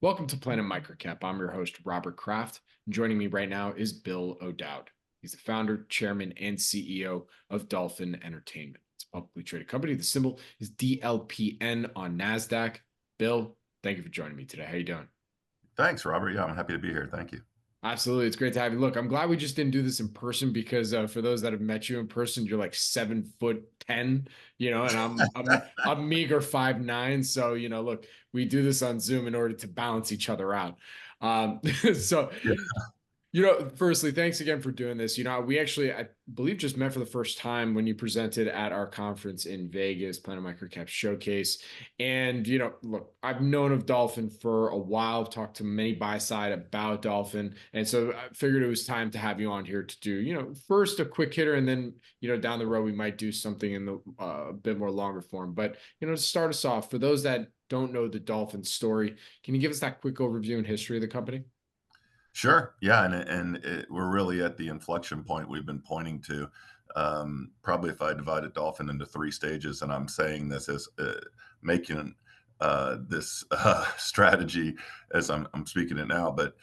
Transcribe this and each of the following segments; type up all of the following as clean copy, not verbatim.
Welcome to Planet MicroCap. I'm your host, Robert Kraft. And joining me right now is Bill O'Dowd. He's the founder, chairman, and CEO of Dolphin Entertainment. It's a publicly traded company. The symbol is DLPN on NASDAQ. Bill, thank you for joining me today. How you doing? Thanks, Robert. Yeah, I'm happy to be here. Thank you. Absolutely. It's great to have you. Look, I'm glad we just didn't do this in person because for those that have met you in person, you're like 7'10", and I'm meager 5'9". So, look, we do this on Zoom in order to balance each other out. So Yeah. firstly, thanks again for doing this. We actually, I believe, just met for the first time when you presented at our conference in Vegas, Planet Microcap Showcase. And, look, I've known of Dolphin for a while. I've talked to many buy side about Dolphin. And so I figured it was time to have you on here to do, first a quick hitter, and then, down the road, we might do something in the a bit more longer form. But, to start us off, for those that don't know the Dolphin story, can you give us that quick overview and history of the company? Sure. Yeah, we're really at the inflection point we've been pointing to. Probably if I divided Dolphin into three stages, and I'm saying this as making this strategy as I'm speaking it now, but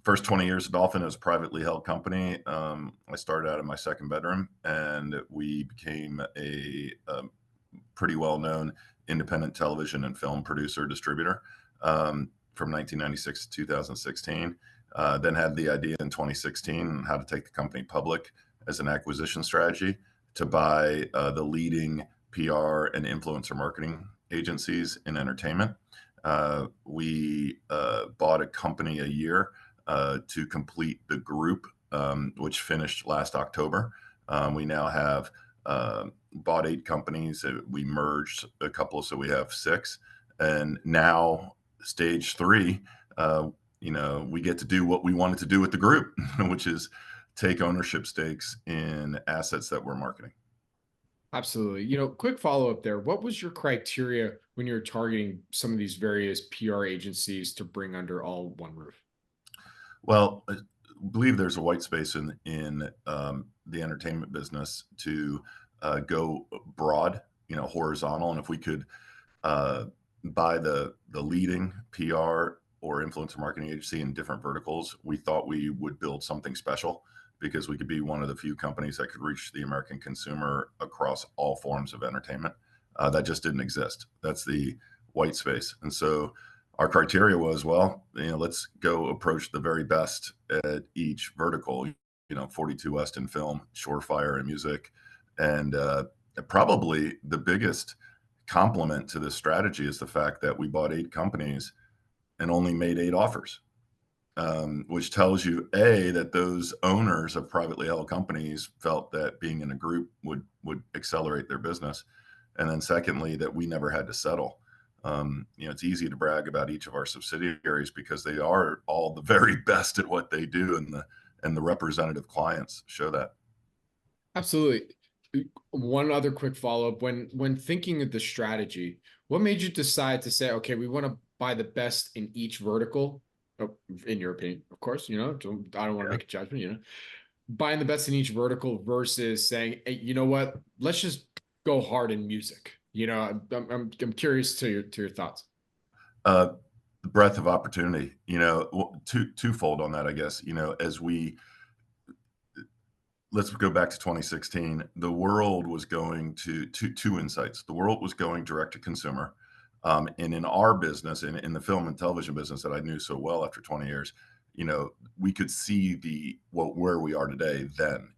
first 20 years of Dolphin as a privately held company. I started out in my second bedroom, and we became a pretty well-known independent television and film producer distributor from 1996 to 2016. Then had the idea in 2016 on how to take the company public as an acquisition strategy to buy the leading PR and influencer marketing agencies in entertainment. We bought a company a year to complete the group, which finished last October. We now have bought 8 companies. We merged a couple, so we have 6. And now stage 3, we get to do what we wanted to do with the group, which is take ownership stakes in assets that we're marketing. Absolutely. Quick follow up there. What was your criteria when you were targeting some of these various PR agencies to bring under all one roof? Well, I believe there's a white space in the entertainment business to go broad, horizontal, and if we could buy the leading PR or influencer marketing agency in different verticals, we thought we would build something special because we could be one of the few companies that could reach the American consumer across all forms of entertainment. That just didn't exist. That's the white space. And so our criteria was, well, let's go approach the very best at each vertical, 42 West in film, Surefire in music. And probably the biggest complement to this strategy is the fact that we bought 8 companies and only made 8 offers, which tells you, A, that those owners of privately held companies felt that being in a group would accelerate their business. And then secondly, that we never had to settle. It's easy to brag about each of our subsidiaries because they are all the very best at what they do, and the representative clients show that. Absolutely. One other quick follow up. When thinking of the strategy, what made you decide to say, okay, we want to buy the best in each vertical? Oh, in your opinion, of course, I don't want to Yeah. make a judgment, buying the best in each vertical versus saying, hey, you know what, let's just go hard in music. I'm curious to your thoughts. Uh, the breadth of opportunity, twofold on that, I guess. As we let's go back to 2016. The world was going to two insights. The world was going direct to consumer, and in our business, in the film and television business that I knew so well after 20 years, we could see where we are today. Then,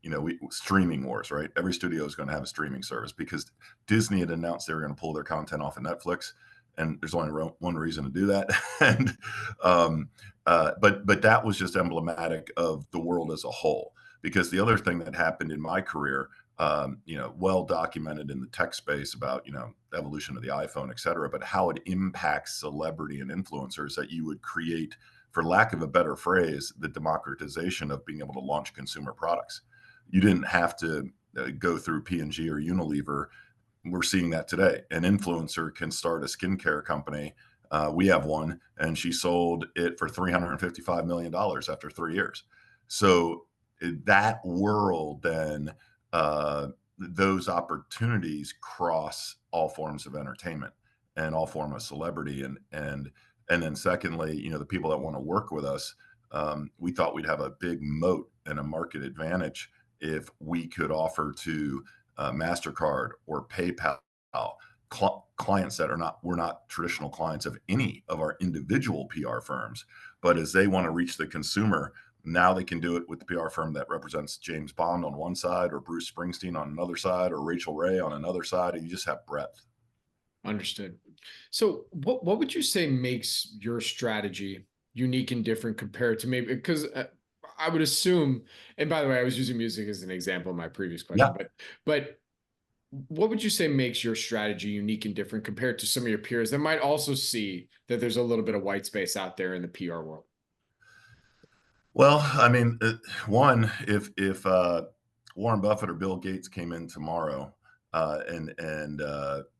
streaming wars, right? Every studio is going to have a streaming service because Disney had announced they were going to pull their content off of Netflix, and there's only one reason to do that. And but that was just emblematic of the world as a whole. Because the other thing that happened in my career, well documented in the tech space about, evolution of the iPhone, et cetera, but how it impacts celebrity and influencers, that you would create, for lack of a better phrase, the democratization of being able to launch consumer products. You didn't have to go through P&G or Unilever. We're seeing that today. An influencer can start a skincare company. We have one, and she sold it for $355 million after 3 years. So that world, then those opportunities cross all forms of entertainment and all form of celebrity, and And then secondly, the people that want to work with us, we thought we'd have a big moat and a market advantage if we could offer to MasterCard or PayPal clients that were not traditional clients of any of our individual PR firms, but as they want to reach the consumer, now they can do it with the PR firm that represents James Bond on one side, or Bruce Springsteen on another side, or Rachel Ray on another side, and you just have breadth. Understood. So what would you say makes your strategy unique and different compared to maybe, because I would assume, and by the way, I was using music as an example in my previous question, Yeah. but what would you say makes your strategy unique and different compared to some of your peers that might also see that there's a little bit of white space out there in the PR world? Well, I mean, one, if Warren Buffett or Bill Gates came in tomorrow and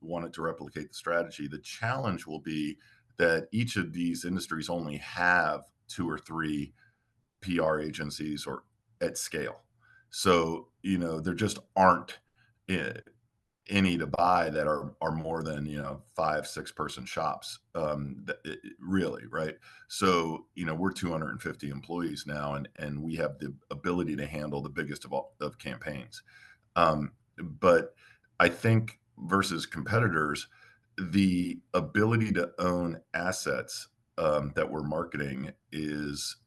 wanted to replicate the strategy, the challenge will be that each of these industries only have two or three PR agencies or at scale. So, there just aren't uh, any to buy that are more than 5, 6 person shops, really, right? So we're 250 employees now, and we have the ability to handle the biggest of all of campaigns. But I think versus competitors, the ability to own assets that we're marketing is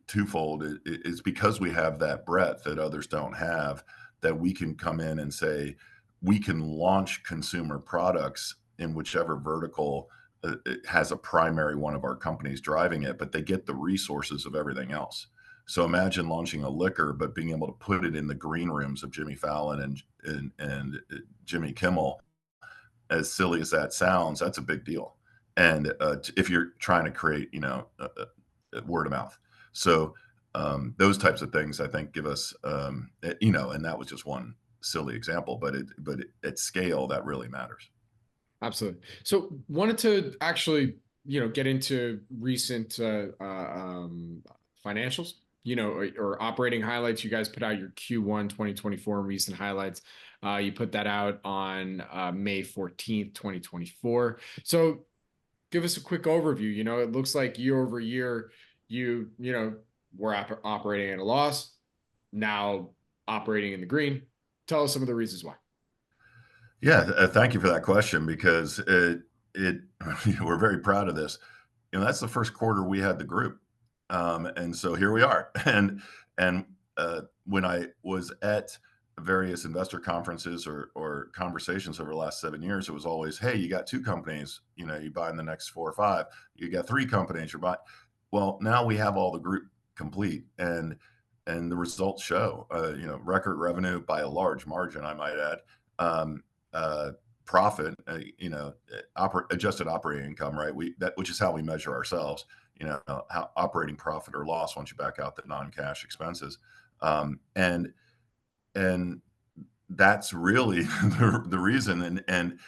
twofold. It's because we have that breadth that others don't have, that we can come in and say, we can launch consumer products in whichever vertical it has a primary one of our companies driving it, but they get the resources of everything else. So imagine launching a liquor, but being able to put it in the green rooms of Jimmy Fallon and Jimmy Kimmel. As silly as that sounds, that's a big deal. And if you're trying to create, word of mouth. So those types of things, I think, give us, and that was just one silly example, but at scale, that really matters. Absolutely. So wanted to actually, get into recent financials, or operating highlights. You guys put out your Q1 2024 recent highlights. You put that out on May 14th, 2024. So give us a quick overview. It looks like year over year, were operating at a loss, now operating in the green. Tell us some of the reasons why. Yeah, thank you for that question, because it we're very proud of this. That's the first quarter we had the group, and so here we are. And when I was at various investor conferences or conversations over the last 7 years, it was always, hey, you got two companies, you buy in the next 4 or 5. You got three companies, you're buying. Well, now we have all the group complete, and the results show, record revenue by a large margin, I might add. Um, Profit, adjusted operating income, right? Which is how we measure ourselves, how operating profit or loss once you back out the non-cash expenses. And that's really the reason. And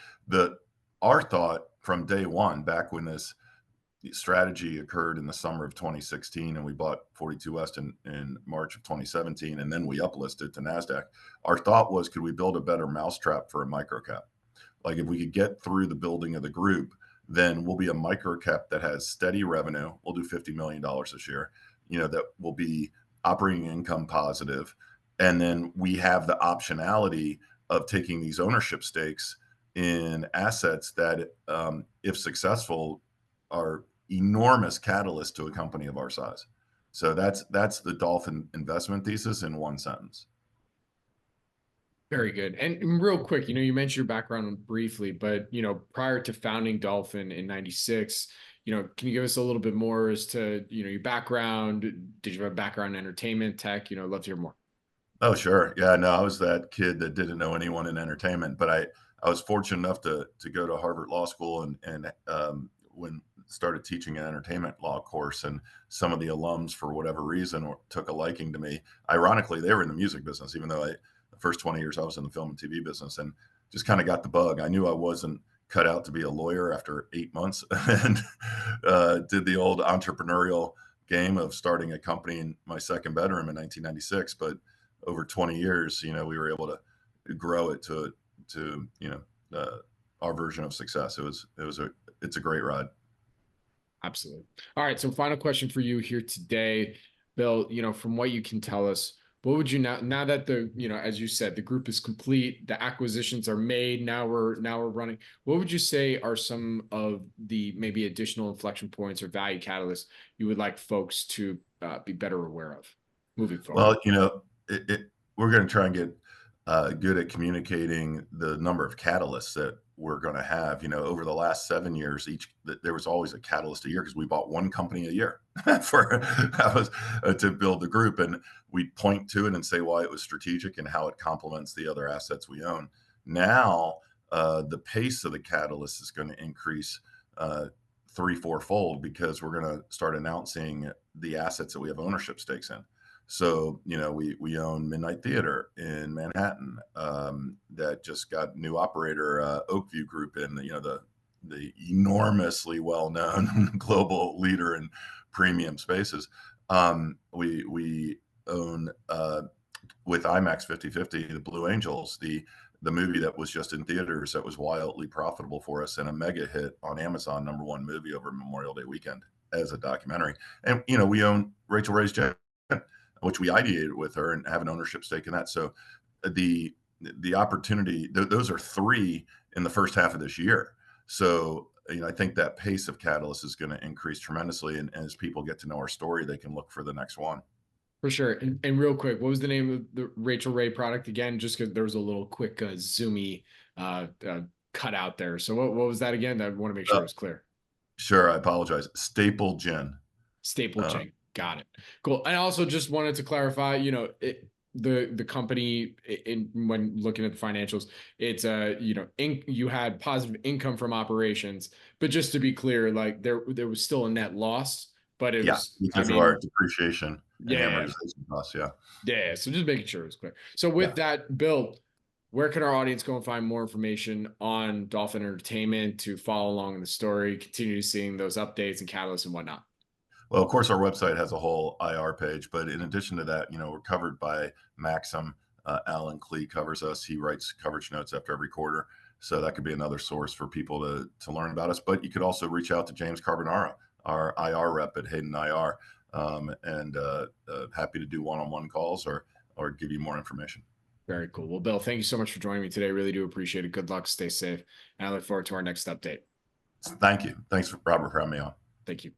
our thought from day one, back when this strategy occurred in the summer of 2016, and we bought 42 West in March of 2017, and then we uplisted to NASDAQ. Our thought was, could we build a better mousetrap for a microcap? Like, if we could get through the building of the group, then we'll be a microcap that has steady revenue. We'll do $50 million this year, that will be operating income positive. And then we have the optionality of taking these ownership stakes in assets that, if successful, are enormous catalyst to a company of our size. So that's the Dolphin investment thesis in one sentence. Very good. And real quick, you mentioned your background briefly, but prior to founding Dolphin in '96, can you give us a little bit more as to your background? Did you have a background in entertainment, tech? I'd love to hear more. Oh, sure. Yeah, no, I was that kid that didn't know anyone in entertainment, but I was fortunate enough to go to Harvard Law School, and when started teaching an entertainment law course, and some of the alums, for whatever reason, took a liking to me. Ironically, they were in the music business, even though the first 20 years I was in the film and TV business, and just kind of got the bug. I knew I wasn't cut out to be a lawyer after 8 months, and did the old entrepreneurial game of starting a company in my second bedroom in 1996. But over 20 years, we were able to grow it to our version of success. It's a great ride. Absolutely. All right. So final question for you here today, Bill, from what you can tell us, what would you now that as you said, the group is complete, the acquisitions are made, now we're running. What would you say are some of the maybe additional inflection points or value catalysts you would like folks to be better aware of moving forward? Well, we're going to try and get good at communicating the number of catalysts that we're going to have. Over the last 7 years, there was always a catalyst a year because we bought one company a year for that was to build the group, and we'd point to it and say why it was strategic and how it complements the other assets we own. Now, the pace of the catalyst is going to increase 3-4-fold because we're going to start announcing the assets that we have ownership stakes in. So, we own Midnight Theater in Manhattan that just got new operator Oakview Group in, the enormously well-known global leader in premium spaces. We own with IMAX 50/50 the Blue Angels, the movie that was just in theaters that was wildly profitable for us and a mega hit on Amazon, #1 movie over Memorial Day weekend as a documentary. And we own Rachel Ray's Jet, which we ideated with her and have an ownership stake in that. So the opportunity, those are 3 in the first half of this year. So I think that pace of catalyst is going to increase tremendously, and as people get to know our story, they can look for the next one. For sure. And real quick, what was the name of the Rachel Ray product again? Just because there was a little quick zoomy cut out there. So what was that again? I want to make sure it was clear. Sure, I apologize. Staple Gin. Staple Chain. Got it. Cool. I also just wanted to clarify, the company when looking at the financials, it's you had positive income from operations, but just to be clear, like there was still a net loss, but it was, because of our depreciation and yeah, amortization costs. Yeah. yeah. So just making sure it was clear. So with Yeah. that, Bill, where can our audience go and find more information on Dolphin Entertainment to follow along in the story, continue seeing those updates and catalysts and whatnot? Well, of course, our website has a whole IR page, but in addition to that, we're covered by Maxim. Alan Klee covers us. He writes coverage notes after every quarter. So that could be another source for people to learn about us. But you could also reach out to James Carbonara, our IR rep at Hayden IR, and happy to do one-on-one calls or give you more information. Very cool. Well, Bill, thank you so much for joining me today. Really do appreciate it. Good luck. Stay safe. And I look forward to our next update. Thank you. Thanks, Robert, for having me on. Thank you.